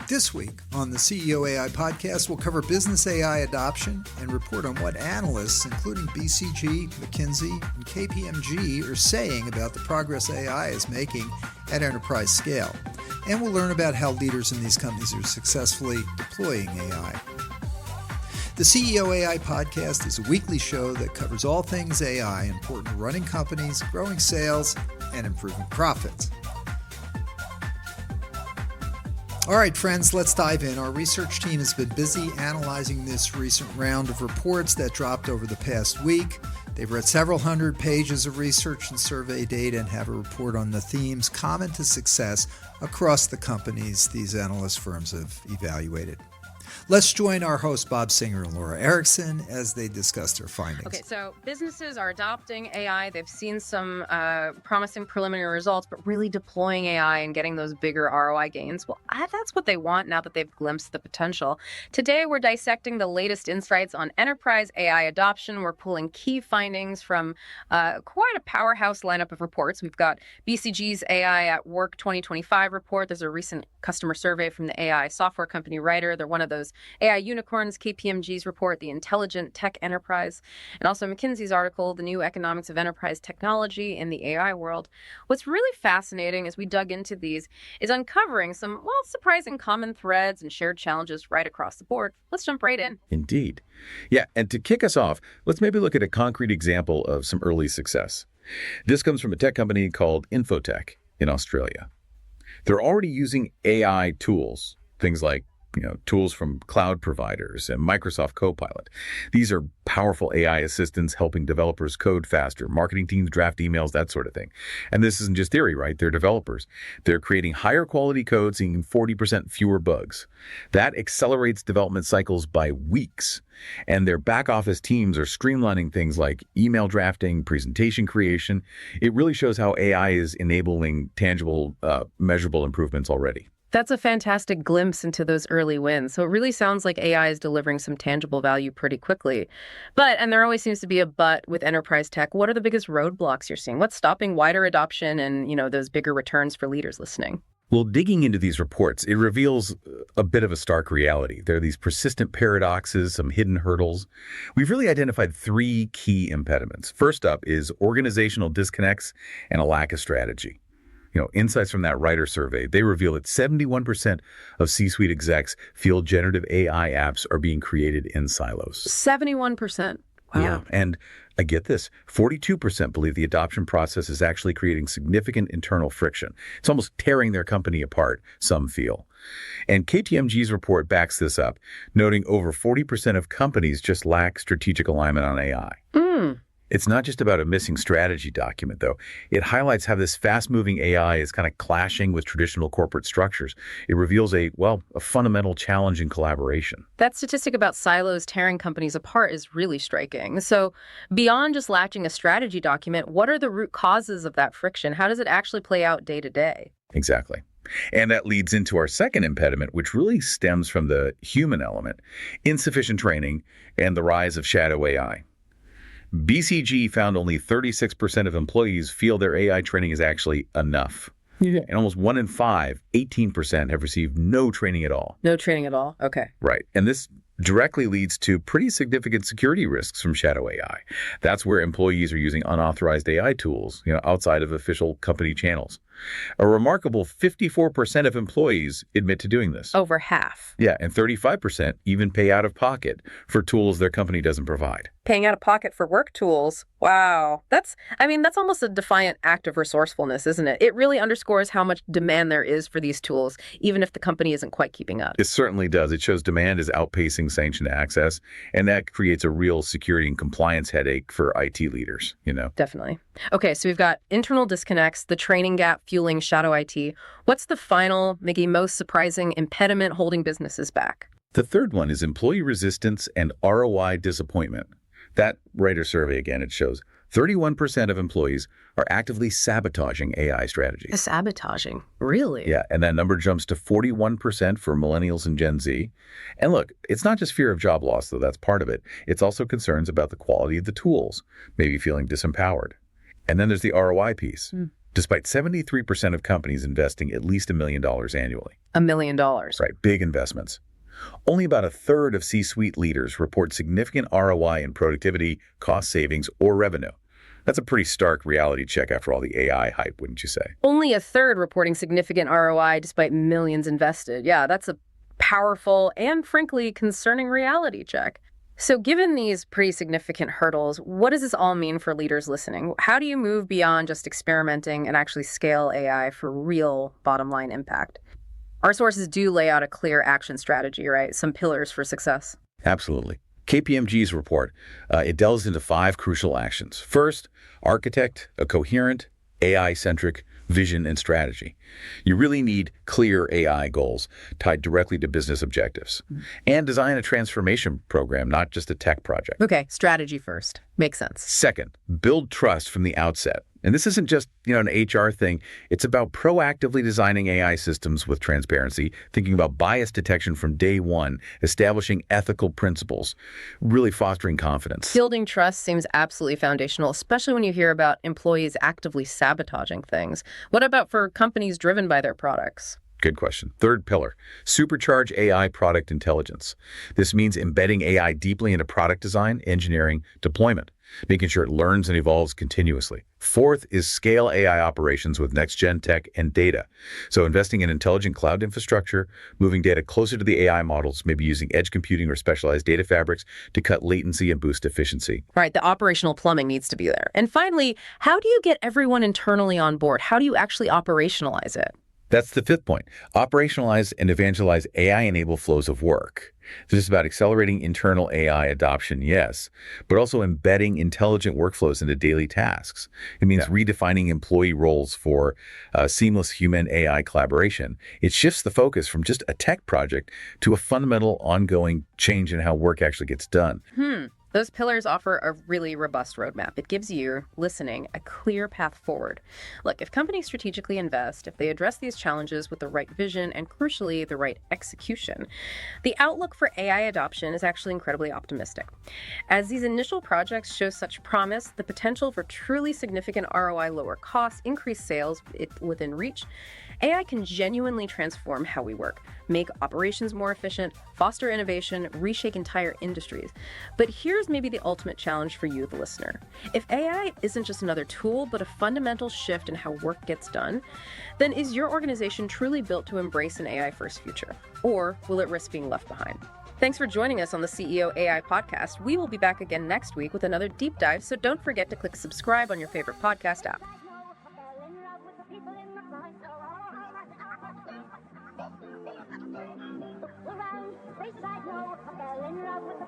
This week on the CEO AI podcast, we'll cover business AI adoption and report on what analysts, including BCG, McKinsey, and KPMG, are saying about the progress AI is making at enterprise scale. And we'll learn about how leaders in these companies are successfully deploying AI. The CEO AI podcast is a weekly show that covers all things AI important to running companies, growing sales, and improving profits. All right, friends, let's dive in. Our research team has been busy analyzing this recent round of reports that dropped over the past week. They've read several hundred pages of research and survey data and have a report on the themes common to success across the companies these analyst firms have evaluated. Let's join our hosts, Bob Singer and Laura Erickson, as they discuss their findings. Okay, so businesses are adopting AI. They've seen some promising preliminary results, but really deploying AI and getting those bigger ROI gains, well, that's what they want now that they've glimpsed the potential. Today, we're dissecting the latest insights on enterprise AI adoption. We're pulling key findings from quite a powerhouse lineup of reports. We've got BCG's AI at Work 2025 report. There's a recent customer survey from the AI software company Writer. They're one of those AI unicorns. KPMG's report, The Intelligent Tech Enterprise, and also McKinsey's article, The New Economics of Enterprise Technology in the AI World. What's really fascinating as we dug into these is uncovering some, surprising common threads and shared challenges right across the board. Let's jump right in. Indeed. Yeah, and to kick us off, let's maybe look at a concrete example of some early success. This comes from a tech company called Infotech in Australia. They're already using AI tools, things like tools from cloud providers and Microsoft Copilot. These are powerful AI assistants helping developers code faster, marketing teams draft emails, that sort of thing. And this isn't just theory, right? They're developers. They're creating higher quality code, seeing 40% fewer bugs. That accelerates development cycles by weeks. And their back office teams are streamlining things like email drafting, presentation creation. It really shows how AI is enabling tangible, measurable improvements already. That's a fantastic glimpse into those early wins. So it really sounds like AI is delivering some tangible value pretty quickly. And there always seems to be a but with enterprise tech. What are the biggest roadblocks you're seeing? What's stopping wider adoption and, those bigger returns for leaders listening? Well, digging into these reports, it reveals a bit of a stark reality. There are these persistent paradoxes, some hidden hurdles. We've really identified three key impediments. First up is organizational disconnects and a lack of strategy. Insights from that Writer survey, they reveal that 71% of C-suite execs feel generative AI apps are being created in silos. 71%. Wow. Yeah, and I get this, 42% believe the adoption process is actually creating significant internal friction. It's almost tearing their company apart, some feel. And KPMG's report backs this up, noting over 40% of companies just lack strategic alignment on AI. It's not just about a missing strategy document, though. It highlights how this fast-moving AI is kind of clashing with traditional corporate structures. It reveals a fundamental challenge in collaboration. That statistic about silos tearing companies apart is really striking. So beyond just lacking a strategy document, what are the root causes of that friction? How does it actually play out day to day? Exactly. And that leads into our second impediment, which really stems from the human element, insufficient training and the rise of shadow AI. BCG found only 36% of employees feel their AI training is actually enough. Yeah. And almost 1 in 5, 18%, have received no training at all. No training at all? Okay. Right. And this directly leads to pretty significant security risks from shadow AI. That's where employees are using unauthorized AI tools, outside of official company channels. A remarkable 54% of employees admit to doing this. Over half. Yeah, and 35% even pay out of pocket for tools their company doesn't provide. Paying out of pocket for work tools. Wow. That's almost a defiant act of resourcefulness, isn't it? It really underscores how much demand there is for these tools, even if the company isn't quite keeping up. It certainly does. It shows demand is outpacing sanctioned access, and that creates a real security and compliance headache for IT leaders, Definitely. Okay, so we've got internal disconnects, the training gap fueling shadow IT. What's the final, maybe most surprising impediment holding businesses back? The third one is employee resistance and ROI disappointment. That Writer survey, again, it shows 31% of employees are actively sabotaging AI strategies. Sabotaging? Really? Yeah, and that number jumps to 41% for millennials and Gen Z. And look, it's not just fear of job loss, though that's part of it. It's also concerns about the quality of the tools, maybe feeling disempowered. And then there's the ROI piece. Despite 73% of companies investing at least $1 million annually. $1 million. Right, big investments. Only about a third of C-suite leaders report significant ROI in productivity, cost savings, or revenue. That's a pretty stark reality check after all the AI hype, wouldn't you say? Only a third reporting significant ROI despite millions invested. Yeah, that's a powerful and frankly concerning reality check. So given these pretty significant hurdles, what does this all mean for leaders listening? How do you move beyond just experimenting and actually scale AI for real bottom line impact? Our sources do lay out a clear action strategy, right? Some pillars for success. Absolutely. KPMG's report, it delves into 5 crucial actions. First, architect a coherent, AI-centric vision and strategy. You really need clear AI goals tied directly to business objectives. And design a transformation program, not just a tech project. Okay, strategy first. Makes sense. Second, build trust from the outset. And this isn't just, an HR thing. It's about proactively designing AI systems with transparency, thinking about bias detection from day one, establishing ethical principles, really fostering confidence. Building trust seems absolutely foundational, especially when you hear about employees actively sabotaging things. What about for companies driven by their products? Good question. Third pillar, supercharge AI product intelligence. This means embedding AI deeply into product design, engineering, deployment, making sure it learns and evolves continuously. Fourth is scale AI operations with next-gen tech and data. So investing in intelligent cloud infrastructure, moving data closer to the AI models, maybe using edge computing or specialized data fabrics to cut latency and boost efficiency. Right, the operational plumbing needs to be there. And finally, how do you get everyone internally on board? How do you actually operationalize it? That's the fifth point. Operationalize and evangelize AI-enabled flows of work. This is about accelerating internal AI adoption, yes, but also embedding intelligent workflows into daily tasks. It means redefining employee roles for seamless human-AI collaboration. It shifts the focus from just a tech project to a fundamental ongoing change in how work actually gets done. Those pillars offer a really robust roadmap. It gives you, listening, a clear path forward. Look, if companies strategically invest, if they address these challenges with the right vision and, crucially, the right execution, the outlook for AI adoption is actually incredibly optimistic. As these initial projects show such promise, the potential for truly significant ROI, lower costs, increased sales within reach, AI can genuinely transform how we work, make operations more efficient, foster innovation, reshape entire industries. But here's maybe the ultimate challenge for you, the listener. If AI isn't just another tool, but a fundamental shift in how work gets done, then is your organization truly built to embrace an AI-first future? Or will it risk being left behind? Thanks for joining us on the CEO AI podcast. We will be back again next week with another deep dive, so don't forget to click subscribe on your favorite podcast app. Around, face I know, I fell in love with